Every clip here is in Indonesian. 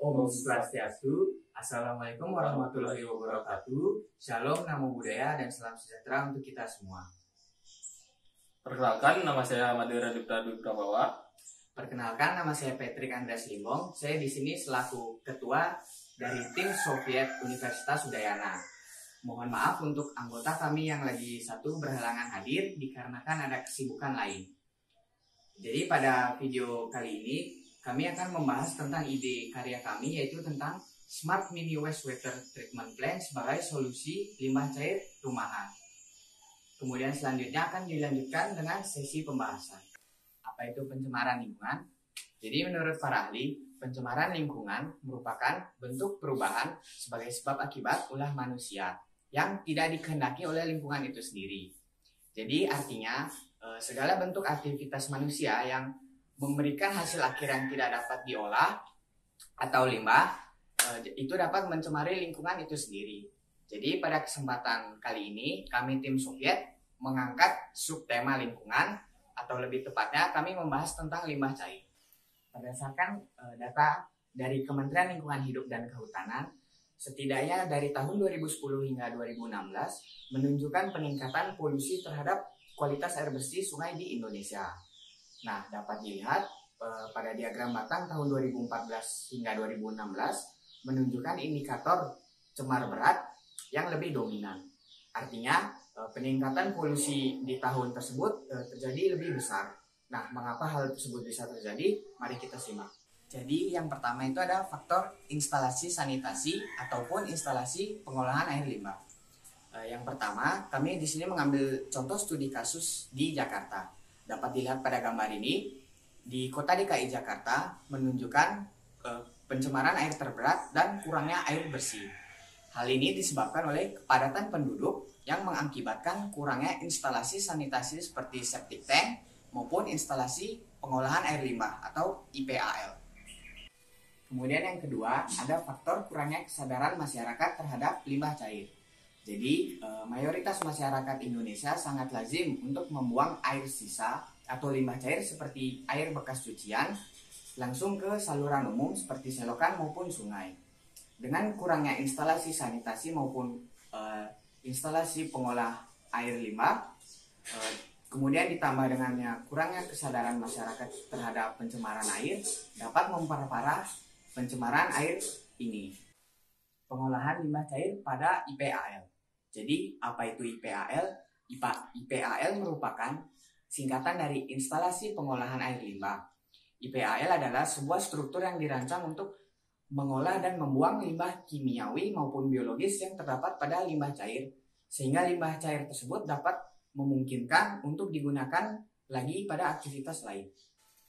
Om Swastiastu. Assalamualaikum warahmatullahi wabarakatuh. Shalom, namo buddhaya, dan salam sejahtera untuk kita semua. Perkenalkan, nama saya Madira Dipta Duprabawa. Perkenalkan, nama saya Patrick Andreas Limbong. Saya di sini selaku ketua dari tim Soviet Universitas Udayana. Mohon maaf untuk anggota kami yang lagi satu berhalangan hadir dikarenakan ada kesibukan lain. Jadi pada video kali ini kami akan membahas tentang ide karya kami, yaitu tentang Smart Mini Wastewater Treatment Plant sebagai solusi limbah cair rumahan. Kemudian selanjutnya akan dilanjutkan dengan sesi pembahasan. Apa itu pencemaran lingkungan? Jadi menurut para ahli, pencemaran lingkungan merupakan bentuk perubahan sebagai sebab akibat ulah manusia yang tidak dikehendaki oleh lingkungan itu sendiri. Jadi artinya segala bentuk aktivitas manusia yang memberikan hasil akhir yang tidak dapat diolah atau limbah itu dapat mencemari lingkungan itu sendiri. Jadi pada kesempatan kali ini kami tim Soviet mengangkat subtema lingkungan, atau lebih tepatnya kami membahas tentang limbah cair. Berdasarkan data dari Kementerian Lingkungan Hidup dan Kehutanan, setidaknya dari tahun 2010 hingga 2016 menunjukkan peningkatan polusi terhadap kualitas air bersih sungai di Indonesia. Nah, dapat dilihat pada diagram batang tahun 2014 hingga 2016 menunjukkan indikator cemar berat yang lebih dominan. Artinya, peningkatan polusi di tahun tersebut terjadi lebih besar. Nah, mengapa hal tersebut bisa terjadi? Mari kita simak. Jadi, yang pertama itu ada faktor instalasi sanitasi ataupun instalasi pengolahan air limbah. Yang pertama, kami di sini mengambil contoh studi kasus di Jakarta. Dapat dilihat pada gambar ini, di kota DKI Jakarta menunjukkan pencemaran air terberat dan kurangnya air bersih. Hal ini disebabkan oleh kepadatan penduduk yang mengakibatkan kurangnya instalasi sanitasi seperti septic tank maupun instalasi pengolahan air limbah atau IPAL. Kemudian yang kedua, ada faktor kurangnya kesadaran masyarakat terhadap limbah cair. Jadi, mayoritas masyarakat Indonesia sangat lazim untuk membuang air sisa atau limbah cair seperti air bekas cucian langsung ke saluran umum seperti selokan maupun sungai. Dengan kurangnya instalasi sanitasi maupun instalasi pengolah air limbah, kemudian ditambah dengannya kurangnya kesadaran masyarakat terhadap pencemaran air, dapat memperparah pencemaran air ini. Pengolahan limbah cair pada IPAL. Jadi, apa itu IPAL? IPAL merupakan singkatan dari instalasi pengolahan air limbah. IPAL adalah sebuah struktur yang dirancang untuk mengolah dan membuang limbah kimiawi maupun biologis yang terdapat pada limbah cair, sehingga limbah cair tersebut dapat memungkinkan untuk digunakan lagi pada aktivitas lain.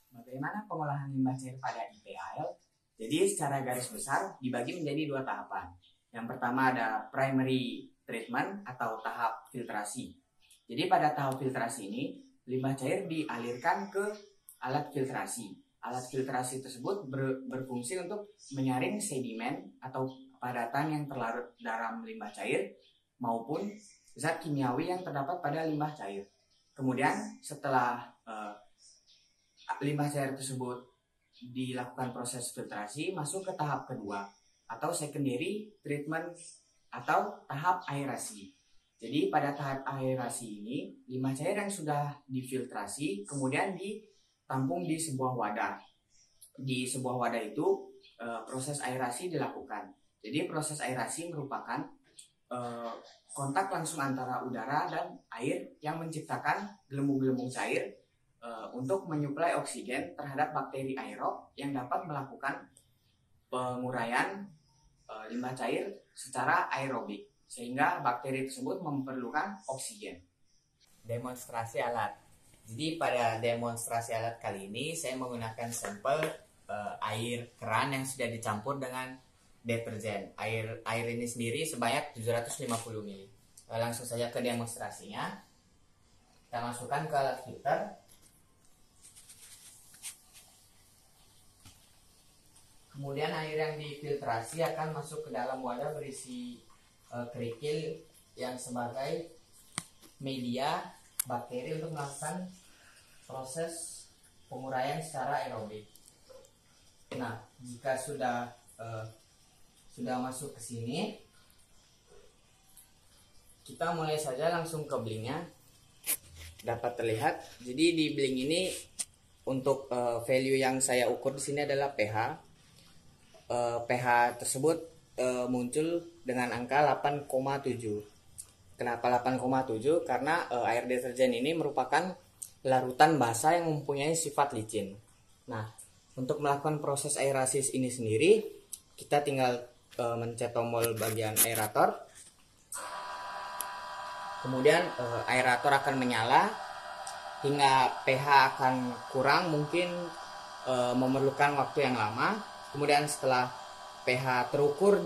Bagaimana pengolahan limbah cair pada IPAL? Jadi secara garis besar dibagi menjadi dua tahapan. Yang pertama ada primary treatment atau tahap filtrasi. Jadi pada tahap filtrasi ini, limbah cair dialirkan ke alat filtrasi. Alat filtrasi tersebut berfungsi untuk menyaring sedimen atau padatan yang terlarut dalam limbah cair maupun zat kimiawi yang terdapat pada limbah cair. Kemudian setelah limbah cair tersebut dilakukan proses filtrasi, masuk ke tahap kedua atau secondary treatment atau tahap aerasi. Jadi pada tahap aerasi ini, limbah cair yang sudah difiltrasi kemudian ditampung di sebuah wadah. Di sebuah wadah itu proses aerasi dilakukan. Jadi proses aerasi merupakan kontak langsung antara udara dan air yang menciptakan gelembung-gelembung cair untuk menyuplai oksigen terhadap bakteri aerob yang dapat melakukan penguraian limbah cair secara aerobik, sehingga bakteri tersebut memerlukan oksigen. Demonstrasi alat. Jadi pada demonstrasi alat kali ini saya menggunakan sampel air keran yang sudah dicampur dengan deterjen. Air ini sendiri sebanyak 750 ml. Langsung saja ke demonstrasinya. Kita masukkan ke alat filter. Kemudian air yang difiltrasi akan masuk ke dalam wadah berisi kerikil yang sebagai media bakteri untuk melakukan proses penguraian secara aerobik. Nah, jika sudah sudah masuk ke sini, kita mulai saja langsung ke blinknya. Dapat terlihat, jadi di blink ini untuk value yang saya ukur di sini adalah pH. pH tersebut muncul dengan angka 8,7. Kenapa 8,7? Karena air deterjen ini merupakan larutan basa yang mempunyai sifat licin. Nah, untuk melakukan proses aerasi ini sendiri, kita tinggal mencet tombol bagian aerator. Kemudian aerator akan menyala hingga pH akan kurang, mungkin memerlukan waktu yang lama. Kemudian setelah pH terukur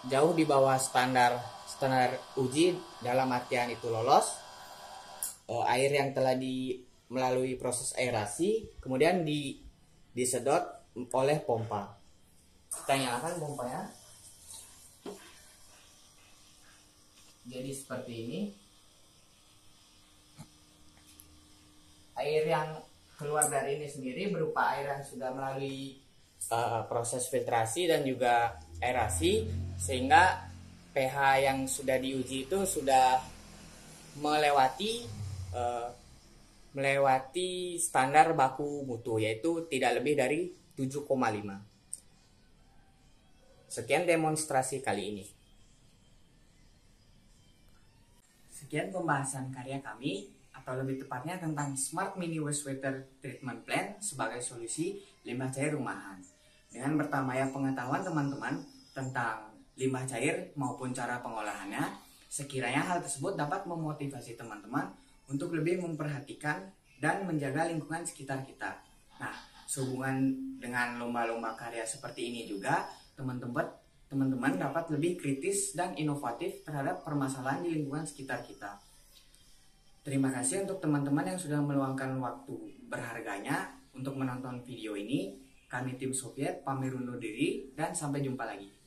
jauh di bawah standar uji, dalam artian itu lolos, air yang telah melalui proses aerasi kemudian disedot oleh pompa. Kita nyalakan pompanya. Jadi seperti ini. Air yang keluar dari ini sendiri berupa air yang sudah melalui proses filtrasi dan juga aerasi, sehingga pH yang sudah diuji itu sudah melewati standar baku mutu, yaitu tidak lebih dari 7,5. Sekian demonstrasi kali ini. Sekian pembahasan karya kami, atau lebih tepatnya tentang Smart Mini Wastewater Treatment Plan sebagai solusi limbah cair rumahan. Dengan bertambahnya pengetahuan teman-teman tentang limbah cair maupun cara pengolahannya, sekiranya hal tersebut dapat memotivasi teman-teman untuk lebih memperhatikan dan menjaga lingkungan sekitar kita. Nah, sehubungan dengan lomba-lomba karya seperti ini juga, teman-teman dapat lebih kritis dan inovatif terhadap permasalahan di lingkungan sekitar kita. Terima kasih untuk teman-teman yang sudah meluangkan waktu berharganya untuk menonton video ini. Kami tim Soviet pamit undur diri dan sampai jumpa lagi.